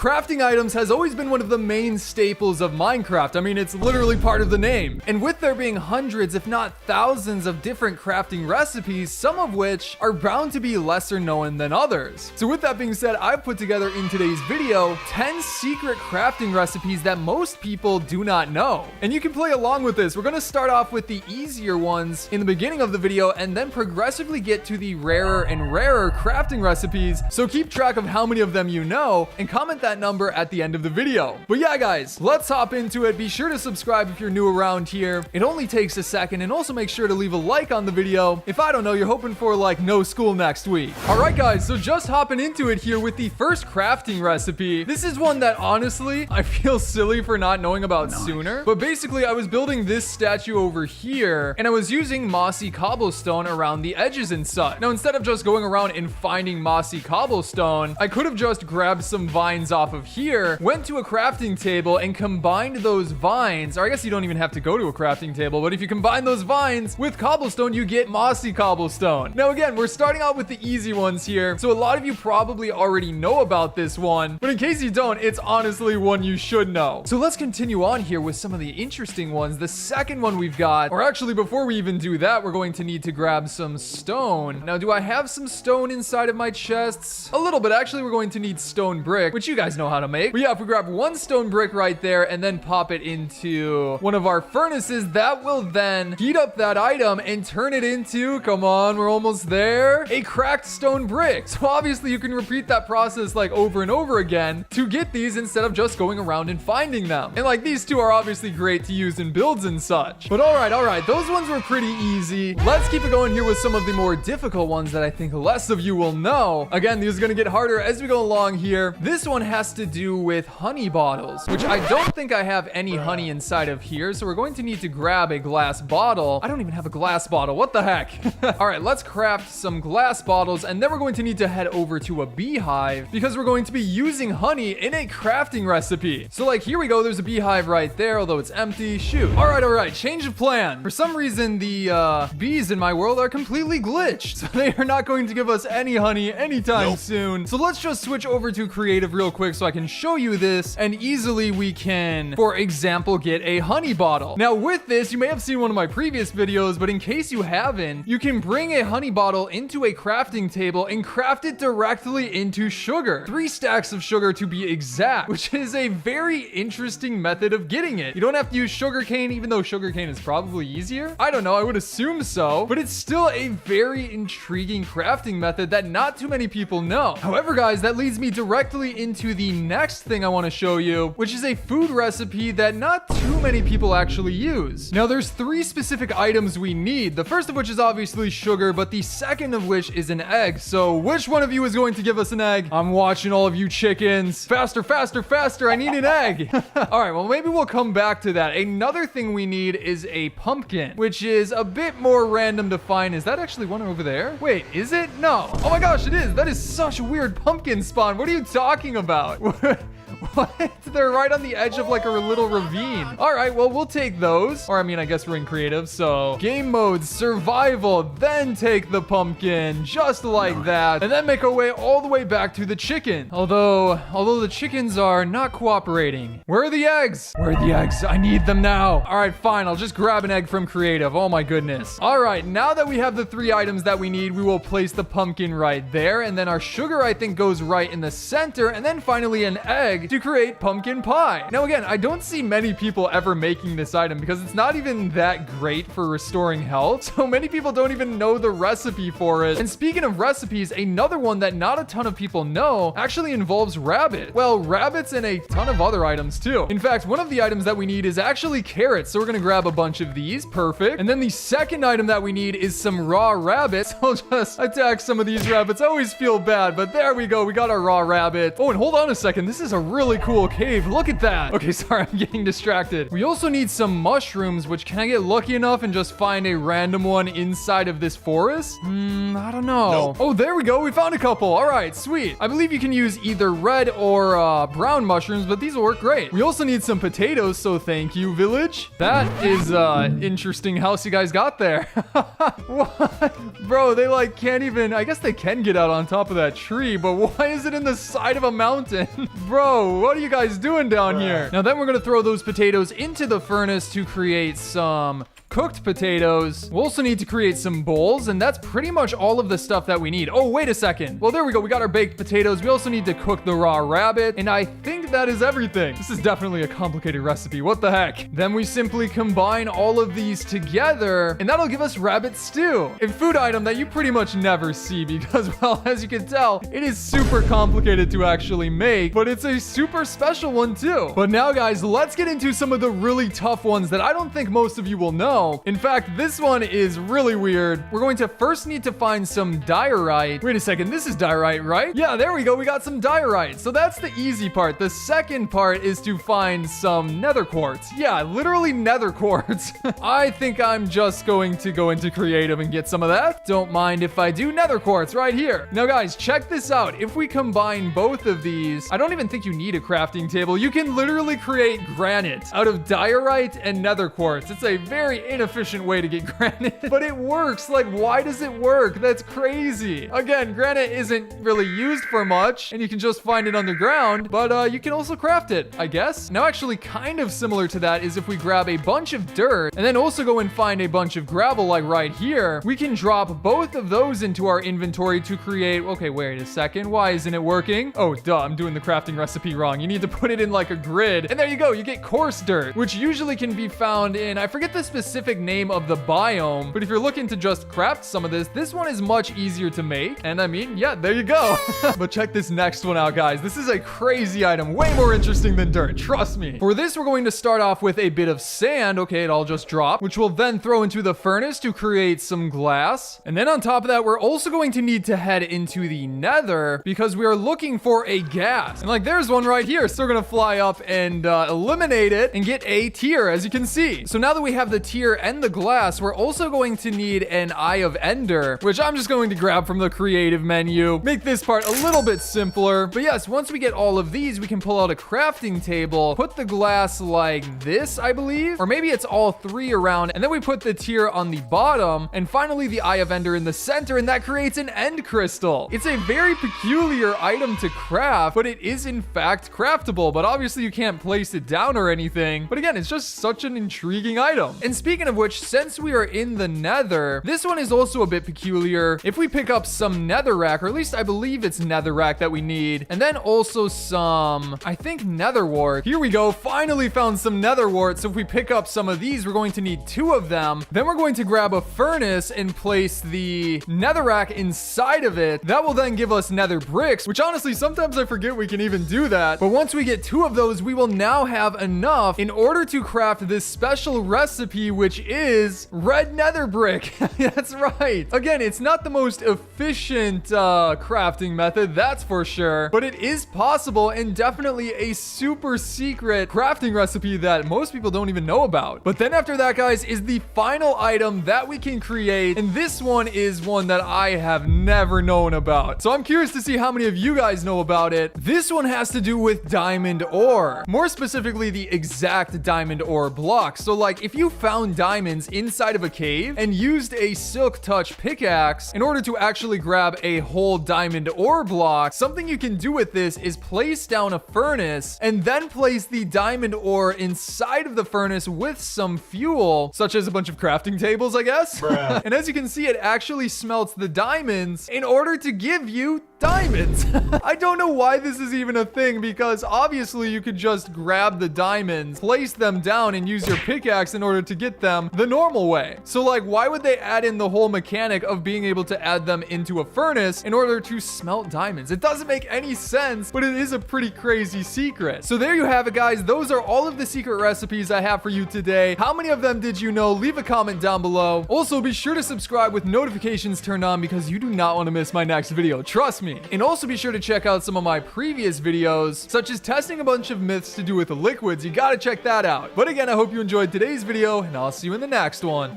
Crafting items has always been one of the main staples of Minecraft. I mean, it's literally part of the name. And with there being hundreds, if not thousands of different crafting recipes, some of which are bound to be lesser known than others. So with that being said, I've put together in today's video 10 secret crafting recipes that most people do not know. And you can play along with this. We're going to start off with the easier ones in the beginning of the video and then progressively get to the rarer and rarer crafting recipes. So keep track of how many of them you know and comment that number at the end of the video. But yeah, guys, let's hop into it. Be sure to subscribe if you're new around here. It only takes a second, and also make sure to leave a like on the video if, I don't know, you're hoping for like no school next week. All right, guys, so just hopping into it here with the first crafting recipe. This is one that honestly I feel silly for not knowing about sooner. But basically, I was building this statue over here, and I was using mossy cobblestone around the edges and such. Now, instead of just going around and finding mossy cobblestone, I could have just grabbed some vines off of here, went to a crafting table and combined those vines, or I guess you don't even have to go to a crafting table, but if you combine those vines with cobblestone, you get mossy cobblestone. Now again, we're starting out with the easy ones here, so a lot of you probably already know about this one, but in case you don't, it's honestly one you should know. So let's continue on here with some of the interesting ones. The second one we've got, or actually before we even do that, we're going to need to grab some stone. Now, do I have some stone inside of my chests? A little bit. Actually, we're going to need stone brick, which you guys know how to make. But yeah, if we grab one stone brick right there and then pop it into one of our furnaces, that will then heat up that item and turn it into, come on, we're almost there, a cracked stone brick. So obviously you can repeat that process like over and over again to get these instead of just going around and finding them. And like these two are obviously great to use in builds and such. But all right, those ones were pretty easy. Let's keep it going here with some of the more difficult ones that I think less of you will know. Again, these are going to get harder as we go along here. This one has to do with honey bottles, which I don't think I have any honey inside of here. So we're going to need to grab a glass bottle. I don't even have a glass bottle. What the heck? All right, let's craft some glass bottles, and then we're going to need to head over to a beehive because we're going to be using honey in a crafting recipe. So like, here we go. There's a beehive right there, although it's empty. Shoot. All right. Change of plan. For some reason, the bees in my world are completely glitched. So they are not going to give us any honey anytime soon. So let's just switch over to creative real quick so I can show you this, and easily we can, for example, get a honey bottle. Now with this, you may have seen one of my previous videos, but in case you haven't, you can bring a honey bottle into a crafting table and craft it directly into sugar. 3 stacks of sugar to be exact, which is a very interesting method of getting it. You don't have to use sugarcane, even though sugarcane is probably easier. I don't know, I would assume so, but it's still a very intriguing crafting method that not too many people know. However, guys, that leads me directly into the next thing I want to show you, which is a food recipe that not too many people actually use. Now, there's 3 specific items we need. The first of which is obviously sugar, but the second of which is an egg. So which one of you is going to give us an egg? I'm watching all of you chickens. Faster. I need an egg. All right, well, maybe we'll come back to that. Another thing we need is a pumpkin, which is a bit more random to find. Is that actually one over there? Wait, is it? No. Oh my gosh, it is. That is such a weird pumpkin spawn. What are you talking about? What? They're right on the edge of like a little ravine. All right, well, we'll take those. Or I mean, I guess we're in creative. So game mode, survival, then take the pumpkin just like that. And then make our way all the way back to the chicken. Although the chickens are not cooperating. Where are the eggs? Where are the eggs? I need them now. All right, fine. I'll just grab an egg from creative. Oh my goodness. All right, now that we have the 3 items that we need, we will place the pumpkin right there. And then our sugar, I think, goes right in the center. And then finally an egg to create pumpkin pie. Now again, I don't see many people ever making this item because it's not even that great for restoring health. So many people don't even know the recipe for it. And speaking of recipes, another one that not a ton of people know actually involves rabbit. Well, rabbits and a ton of other items too. In fact, one of the items that we need is actually carrots. So we're gonna grab a bunch of these. Perfect. And then the second item that we need is some raw rabbits. I'll just attack some of these rabbits. I always feel bad, but there we go. We got our raw rabbit. Oh, and hold on a second. This is a really cool cave. Look at that. Okay, sorry, I'm getting distracted. We also need some mushrooms, which can I get lucky enough and just find a random one inside of this forest? I don't know. Nope. Oh, there we go. We found a couple. All right, sweet. I believe you can use either red or brown mushrooms, but these will work great. We also need some potatoes, so thank you, village. That is interesting house you guys got there. What? Bro, they like can't even, I guess they can get out on top of that tree, but why is it in the side of a mountain? Bro, Whoa, what are you guys doing down here? Now then we're gonna throw those potatoes into the furnace to create some cooked potatoes. We'll also need to create some bowls, and that's pretty much all of the stuff that we need. Oh, wait a second. Well, there we go. We got our baked potatoes. We also need to cook the raw rabbit, and I think that is everything. This is definitely a complicated recipe. What the heck? Then we simply combine all of these together, and that'll give us rabbit stew, a food item that you pretty much never see because, well, as you can tell, it is super complicated to actually make, but it's a super special one too. But now, guys, let's get into some of the really tough ones that I don't think most of you will know. In fact, this one is really weird. We're going to first need to find some diorite. Wait a second, this is diorite, right? Yeah, there we go. We got some diorite. So that's the easy part. The second part is to find some nether quartz. Yeah, literally nether quartz. I think I'm just going to go into creative and get some of that. Don't mind if I do. Nether quartz right here. Now, guys, check this out. If we combine both of these, I don't even think you need a crafting table. You can literally create granite out of diorite and nether quartz. It's a very inefficient way to get granite, but it works. Like, why does it work? That's crazy. Again, granite isn't really used for much, and you can just find it underground, but you can also craft it, I guess. Now, actually, kind of similar to that is if we grab a bunch of dirt and then also go and find a bunch of gravel, like right here, we can drop both of those into our inventory to create... Okay, wait a second. Why isn't it working? Oh, duh, I'm doing the crafting recipe wrong. You need to put it in like a grid, and there you go. You get coarse dirt, which usually can be found in... I forget the specific name of the biome, but if you're looking to just craft some of this one is much easier to make. And I mean, yeah, there you go. But check this next one out, guys. This is a crazy item, way more interesting than dirt, trust me. For this, we're going to start off with a bit of sand. Okay, it all just dropped, which we'll then throw into the furnace to create some glass. And then on top of that, we're also going to need to head into the nether because we are looking for a gas. And like, there's one right here. So we're gonna fly up and eliminate it and get a tier, as you can see. So now that we have the tier and the glass, we're also going to need an Eye of Ender, which I'm just going to grab from the creative menu. Make this part a little bit simpler. But yes, once we get all of these, we can pull out a crafting table, put the glass like this, I believe, or maybe it's all three around, and then we put the tier on the bottom, and finally the Eye of Ender in the center, and that creates an end crystal. It's a very peculiar item to craft, but it is in fact craftable, but obviously you can't place it down or anything. But again, it's just such an intriguing item. And speaking of which, since we are in the nether, this one is also a bit peculiar. If we pick up some netherrack, or at least I believe it's netherrack that we need, and then also some, I think, nether wart. Here we go, finally found some nether wart. So if we pick up some of these, we're going to need 2 of them. Then we're going to grab a furnace and place the netherrack inside of it. That will then give us nether bricks, which honestly, sometimes I forget we can even do that. But once we get 2 of those, we will now have enough in order to craft this special recipe, which is red nether brick. That's right. Again, it's not the most efficient crafting method, that's for sure, but it is possible and definitely a super secret crafting recipe that most people don't even know about. But then after that, guys, is the final item that we can create, and this one is one that I have never known about. So I'm curious to see how many of you guys know about it. This one has to do with diamond ore, more specifically the exact diamond ore block. So like, if you found diamonds inside of a cave and used a silk touch pickaxe in order to actually grab a whole diamond ore block, something you can do with this is place down a furnace and then place the diamond ore inside of the furnace with some fuel, such as a bunch of crafting tables, I guess. And as you can see, it actually smelts the diamonds in order to give you diamonds. I don't know why this is even a thing, because obviously you could just grab the diamonds, place them down, and use your pickaxe in order to get them the normal way. So like, why would they add in the whole mechanic of being able to add them into a furnace in order to smelt diamonds? It doesn't make any sense, but it is a pretty crazy secret. So there you have it, guys. Those are all of the secret recipes I have for you today. How many of them did you know? Leave a comment down below. Also, be sure to subscribe with notifications turned on because you do not want to miss my next video. Trust me. And also be sure to check out some of my previous videos, such as testing a bunch of myths to do with the liquids. You gotta check that out. But again, I hope you enjoyed today's video, and I'll see you in the next one.